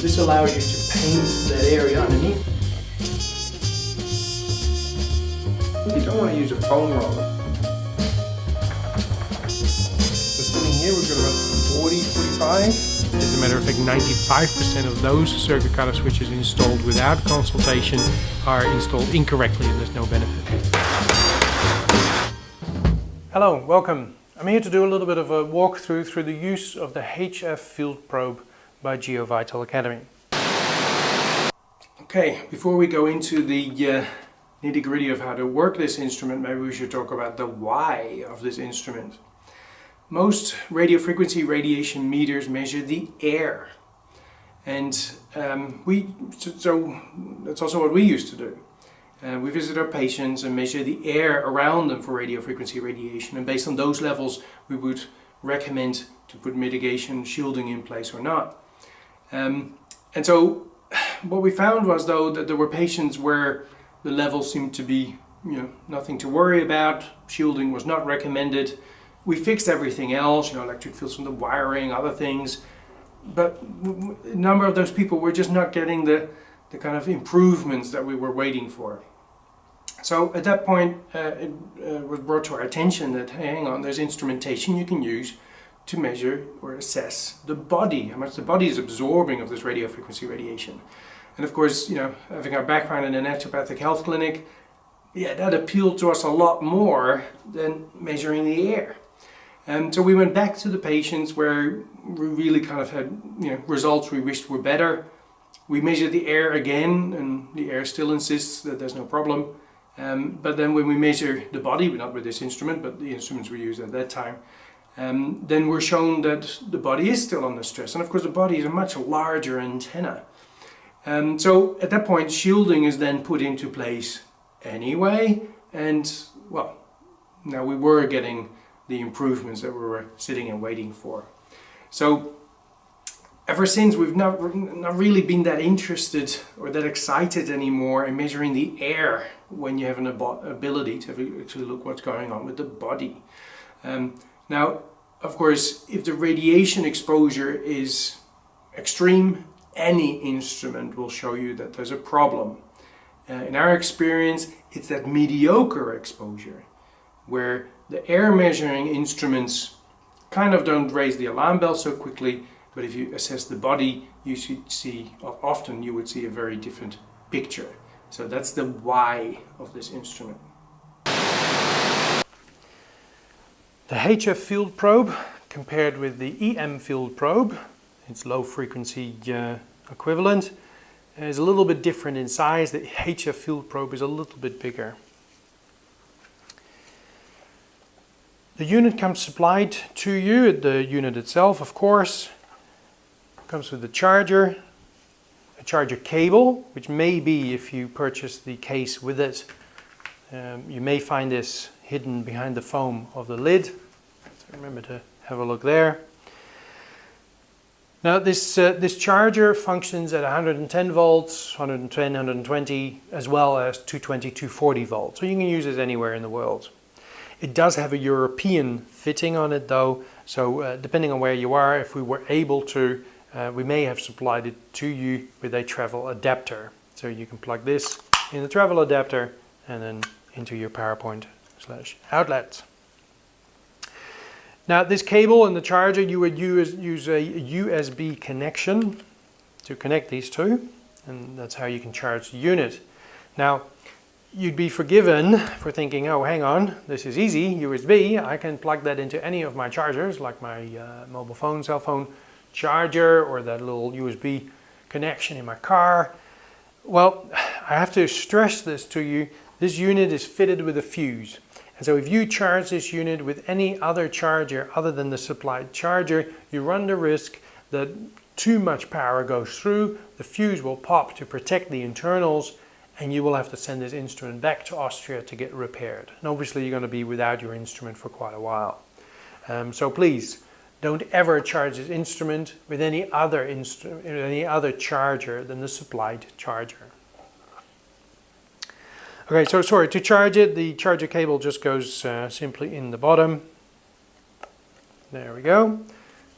this allows you to paint that area underneath. You don't want to use a foam roller. So standing here we've got about 40, 45. As a matter of fact, 95% of those circuit counter switches installed without consultation are installed incorrectly and there's no benefit. Hello, welcome. I'm here to do a little bit of a walkthrough through the use of the HF field probe by GEOVITAL Academy. Okay, before we go into the nitty-gritty of how to work this instrument, maybe we should talk about the why of this instrument. Most radio frequency radiation meters measure the air, and so that's also what we used to do. We visit our patients and measure the air around them for radio frequency radiation, and based on those levels we would recommend to put mitigation shielding in place or not. And so what we found was, though, that there were patients where the levels seemed to be nothing to worry about, shielding was not recommended. We fixed everything else, electric fields from the wiring, other things, but a number of those people were just not getting the kind of improvements that we were waiting for. So at that point it was brought to our attention that, hey, hang on, there's instrumentation you can use to measure or assess the body, how much the body is absorbing of this radio frequency radiation. And of course, having our background in a naturopathic health clinic, that appealed to us a lot more than measuring the air. And so we went back to the patients where we really kind of had results we wished were better. We measured the air again, and the air still insists that there's no problem. But then when we measure the body, not with this instrument, but the instruments we used at that time, then we're shown that the body is still under stress. And of course the body is a much larger antenna. So at that point shielding is then put into place anyway, and well, now we were getting the improvements that we were sitting and waiting for. So ever since, we've not really been that interested or that excited anymore in measuring the air when you have an ability to actually look what's going on with the body. Now, of course, if the radiation exposure is extreme, any instrument will show you that there's a problem. In our experience, it's that mediocre exposure where the air measuring instruments kind of don't raise the alarm bell so quickly, but if you assess the body, you should see, often you would see a very different picture. So that's the why of this instrument. The HF field probe compared with the EM field probe, its low frequency equivalent, is a little bit different in size. The HF field probe is a little bit bigger. The unit comes supplied to you, the unit itself of course, comes with a charger cable, which may be, if you purchase the case with it, you may find this hidden behind the foam of the lid. So remember to have a look there. Now this charger functions at 110 volts, 110, 120, as well as 220, 240 volts. So you can use it anywhere in the world. It does have a European fitting on it though, so depending on where you are, if we were able to, we may have supplied it to you with a travel adapter. So you can plug this in the travel adapter and then into your PowerPoint/outlet. Now this cable and the charger, you would use a USB connection to connect these two, and that's how you can charge the unit. Now you'd be forgiven for thinking, oh hang on, this is easy, USB, I can plug that into any of my chargers, like my mobile phone, cell phone charger, or that little USB connection in my car. Well, I have to stress this to you, this unit is fitted with a fuse. And so if you charge this unit with any other charger other than the supplied charger, you run the risk that too much power goes through, the fuse will pop to protect the internals, and you will have to send this instrument back to Austria to get repaired. And obviously you're going to be without your instrument for quite a while. So please, don't ever charge this instrument with any other charger than the supplied charger. Okay, so sorry, to charge it, the charger cable just goes simply in the bottom. There we go.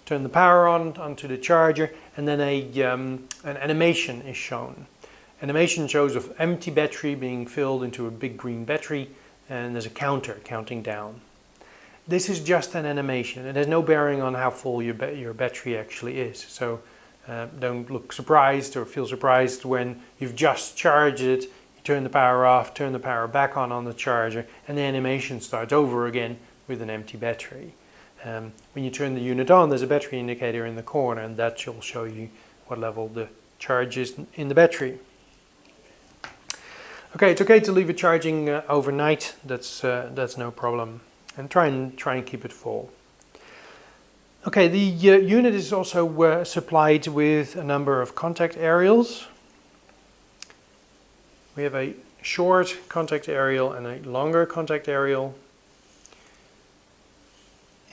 turn the power on onto the charger, and then an animation is shown. Animation shows an empty battery being filled into a big green battery, and there's a counter counting down. This is just an animation. It has no bearing on how full your battery actually is. So don't look surprised or feel surprised when you've just charged it, you turn the power off, turn the power back on the charger, and the animation starts over again with an empty battery. When you turn the unit on, there's a battery indicator in the corner, and that will show you what level the charge is in the battery. Okay, it's okay to leave it charging overnight. That's no problem, and try and keep it full. Okay, the unit is also supplied with a number of contact aerials. We have a short contact aerial and a longer contact aerial.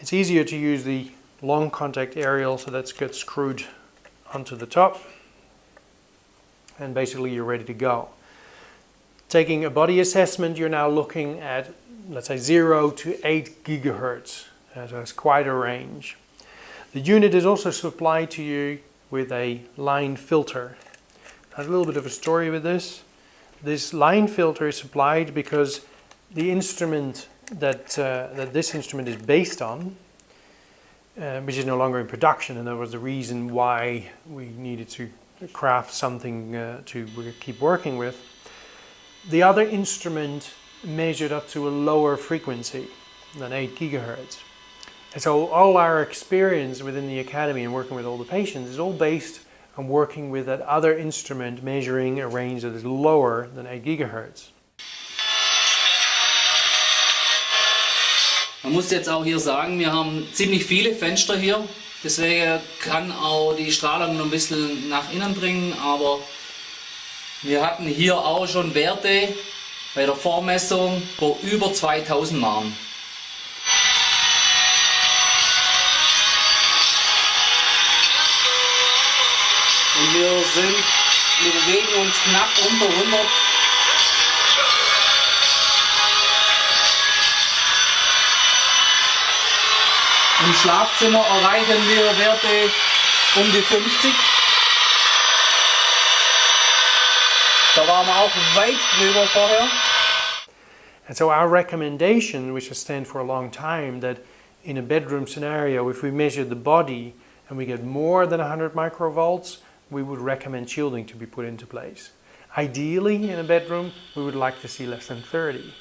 It's easier to use the long contact aerial, so that's get screwed onto the top, and basically you're ready to go. Taking a body assessment, you're now looking at, let's say, 0 to 8 gigahertz. So it's quite a range. The unit is also supplied to you with a line filter. There's a little bit of a story with this. This line filter is supplied because the instrument that this instrument is based on, which is no longer in production, and that was the reason why we needed to craft something to keep working with. The other instrument measured up to a lower frequency than 8 gigahertz. And so all our experience within the academy and working with all the patients is all based on working with that other instrument measuring a range that is lower than 8 gigahertz. Man muss jetzt auch hier sagen, wir haben ziemlich viele Fenster hier, deswegen kann auch die Strahlung noch ein bisschen nach innen bringen, aber wir hatten hier auch schon Werte bei der Vormessung, wo über 2000 waren. Und wir bewegen uns knapp unter 100. Im Schlafzimmer erreichen wir Werte um die 50. Da waren wir auch weit drüber vorher. And so our recommendation, which has stand for a long time, that in a bedroom scenario, if we measure the body and we get more than 100 microvolts, we would recommend shielding to be put into place. Ideally, in a bedroom, we would like to see less than 30.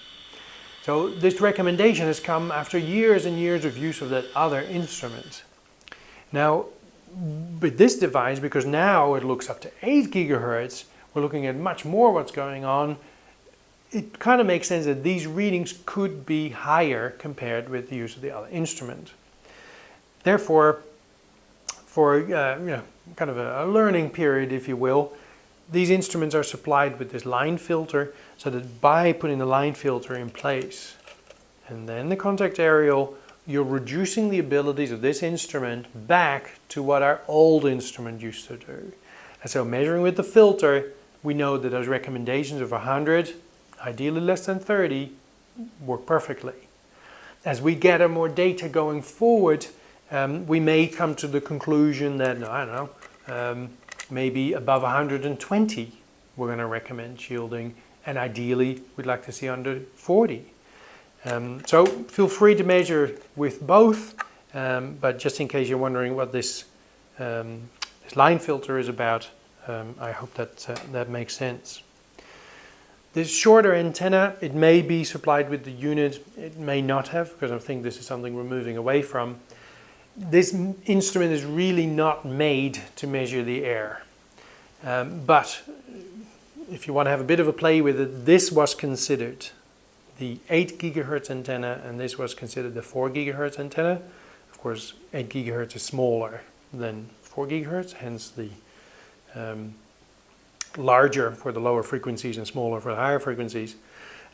So this recommendation has come after years and years of use of that other instrument. Now, with this device, because now it looks up to 8 gigahertz, we're looking at much more what's going on. It kind of makes sense that these readings could be higher compared with the use of the other instrument. Therefore, for kind of a learning period, if you will, these instruments are supplied with this line filter, so that by putting the line filter in place and then the contact aerial, you're reducing the abilities of this instrument back to what our old instrument used to do. And so measuring with the filter, we know that those recommendations of 100, ideally less than 30, work perfectly. As we gather more data going forward, we may come to the conclusion that, I don't know, maybe above 120 we're going to recommend shielding, and ideally we'd like to see under 40. So feel free to measure with both, but just in case you're wondering what this line filter is about, I hope that makes sense. This shorter antenna, it may be supplied with the unit, it may not have, because I think this is something we're moving away from. This instrument is really not made to measure the air. But if you want to have a bit of a play with it, this was considered the 8 gigahertz antenna, and this was considered the 4 gigahertz antenna. Of course, 8 gigahertz is smaller than 4 gigahertz, hence the larger for the lower frequencies and smaller for the higher frequencies.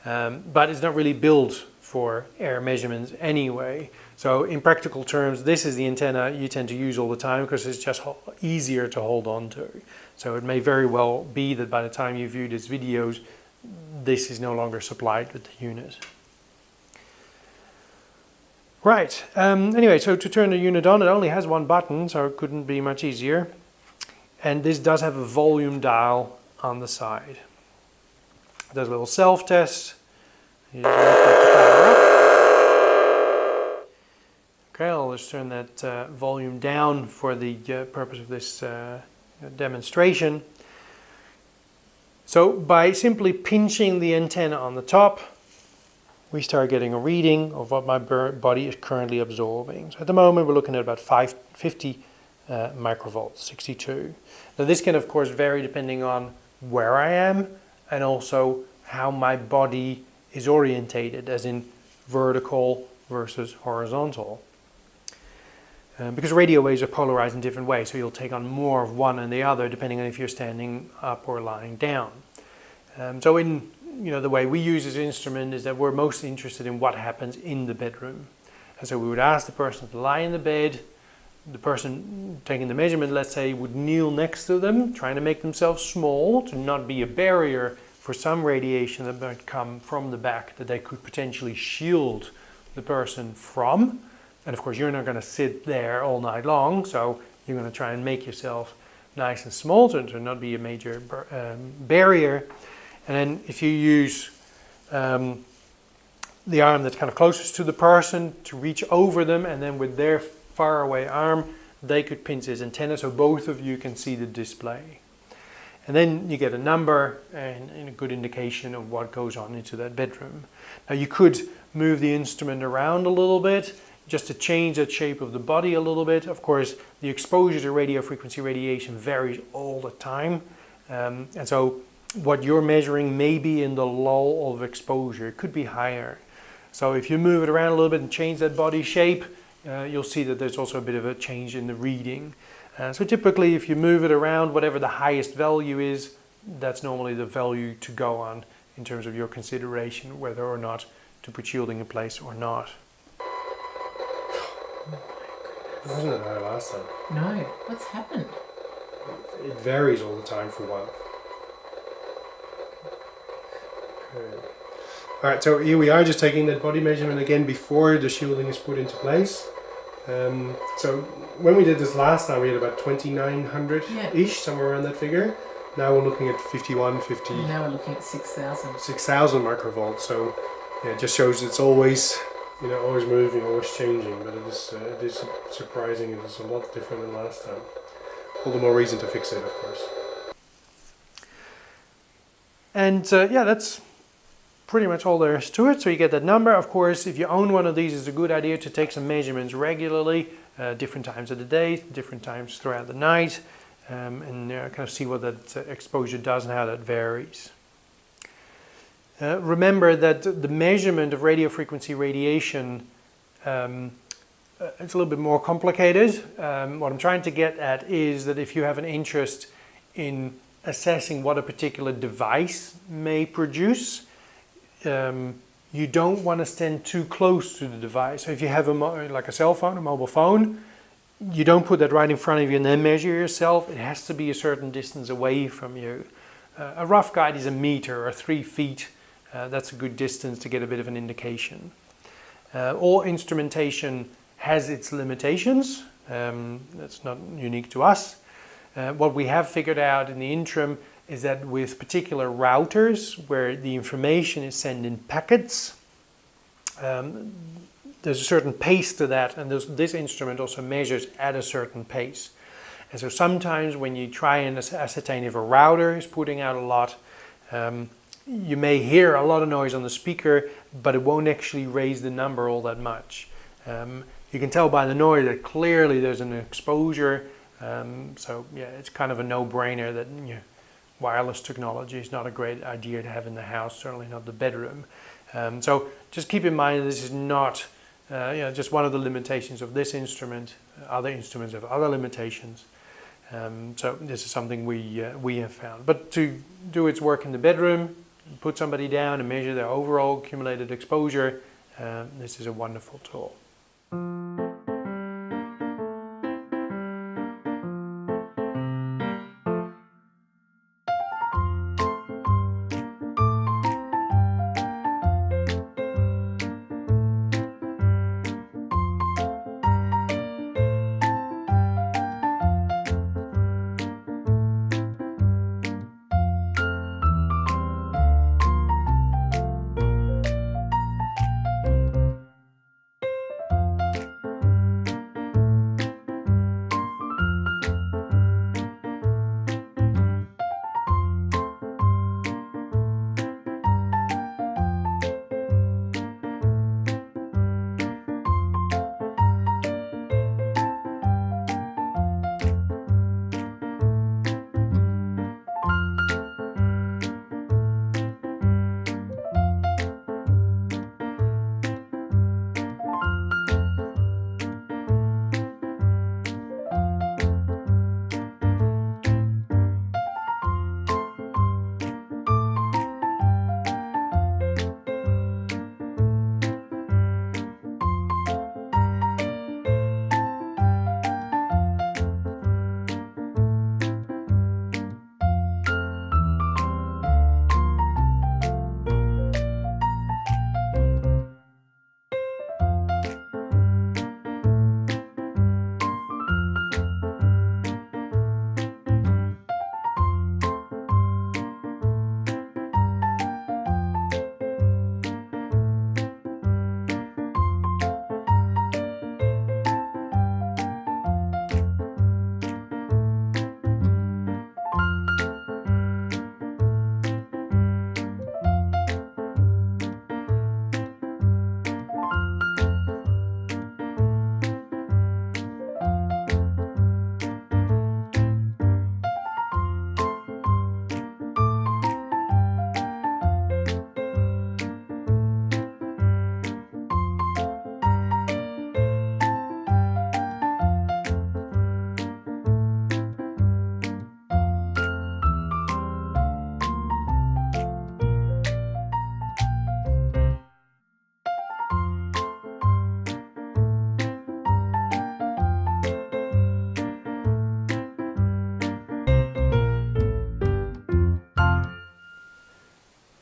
But it's not really built for air measurements anyway. So in practical terms, this is the antenna you tend to use all the time because it's just easier to hold on to. So it may very well be that by the time you view these videos, this is no longer supplied with the unit. Right, anyway, so to turn the unit on, it only has one button, so it couldn't be much easier. And this does have a volume dial on the side. It does a little self-test. You just wait for it to power up. Okay, I'll just turn that volume down for the purpose of this demonstration. So by simply pinching the antenna on the top, we start getting a reading of what my body is currently absorbing. So at the moment we're looking at about 50 microvolts, 62. Now this can of course vary depending on where I am and also how my body is orientated, as in vertical versus horizontal. Because radio waves are polarized in different ways, so you'll take on more of one and the other depending on if you're standing up or lying down. So in the way we use this instrument is that we're most interested in what happens in the bedroom. And so we would ask the person to lie in the bed. The person taking the measurement, let's say, would kneel next to them, trying to make themselves small to not be a barrier for some radiation that might come from the back that they could potentially shield the person from. And of course you're not going to sit there all night long, so you're going to try and make yourself nice and small to not be a major barrier. And then if you use the arm that's kind of closest to the person to reach over them, and then with their far away arm they could pinch his antenna so both of you can see the display. And then you get a number and a good indication of what goes on into that bedroom. Now you could move the instrument around a little bit just to change the shape of the body a little bit. Of course, the exposure to radio frequency radiation varies all the time. And so what you're measuring may be in the lull of exposure. It could be higher. So if you move it around a little bit and change that body shape, you'll see that there's also a bit of a change in the reading. So typically if you move it around, whatever the highest value is, that's normally the value to go on in terms of your consideration, whether or not to put shielding in place or not. Wasn't it high last time? No, what's happened? It varies all the time for one. Okay. Alright, so here we are just taking that body measurement again before the shielding is put into place. So when we did this last time we had about 2900-ish, somewhere around that figure. Now we're looking at 51, 50... Now we're looking at 6,000. 6,000 microvolts, so yeah, it just shows it's always, always moving, always changing, but it is surprising. It is a lot different than last time. All the more reason to fix it, of course. And yeah, that's pretty much all there is to it. So you get that number. Of course, if you own one of these, it's a good idea to take some measurements regularly, different times of the day, different times throughout the night, and kind of see what that exposure does and how that varies. Remember that the measurement of radio frequency radiation it's a little bit more complicated. What I'm trying to get at is that if you have an interest in assessing what a particular device may produce, you don't want to stand too close to the device. So if you have like a cell phone, a mobile phone, you don't put that right in front of you and then measure yourself. It has to be a certain distance away from you. A rough guide is a meter or 3 feet. That's a good distance to get a bit of an indication. All instrumentation has its limitations. That's not unique to us. What we have figured out in the interim is that with particular routers where the information is sent in packets, there's a certain pace to that, and this instrument also measures at a certain pace. And so sometimes when you try and ascertain if a router is putting out a lot, you may hear a lot of noise on the speaker, but it won't actually raise the number all that much. You can tell by the noise that clearly there's an exposure. So yeah, it's kind of a no-brainer that wireless technology is not a great idea to have in the house, certainly not the bedroom. So just keep in mind this is not just one of the limitations of this instrument. Other instruments have other limitations. So this is something we have found. But to do its work in the bedroom, put somebody down and measure their overall accumulated exposure, this is a wonderful tool.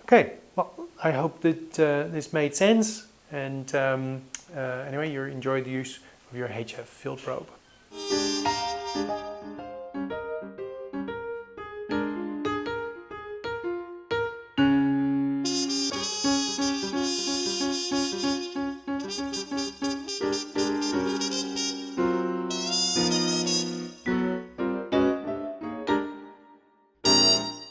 Okay, well, I hope that this made sense, and anyway, you enjoyed the use of your HF field probe.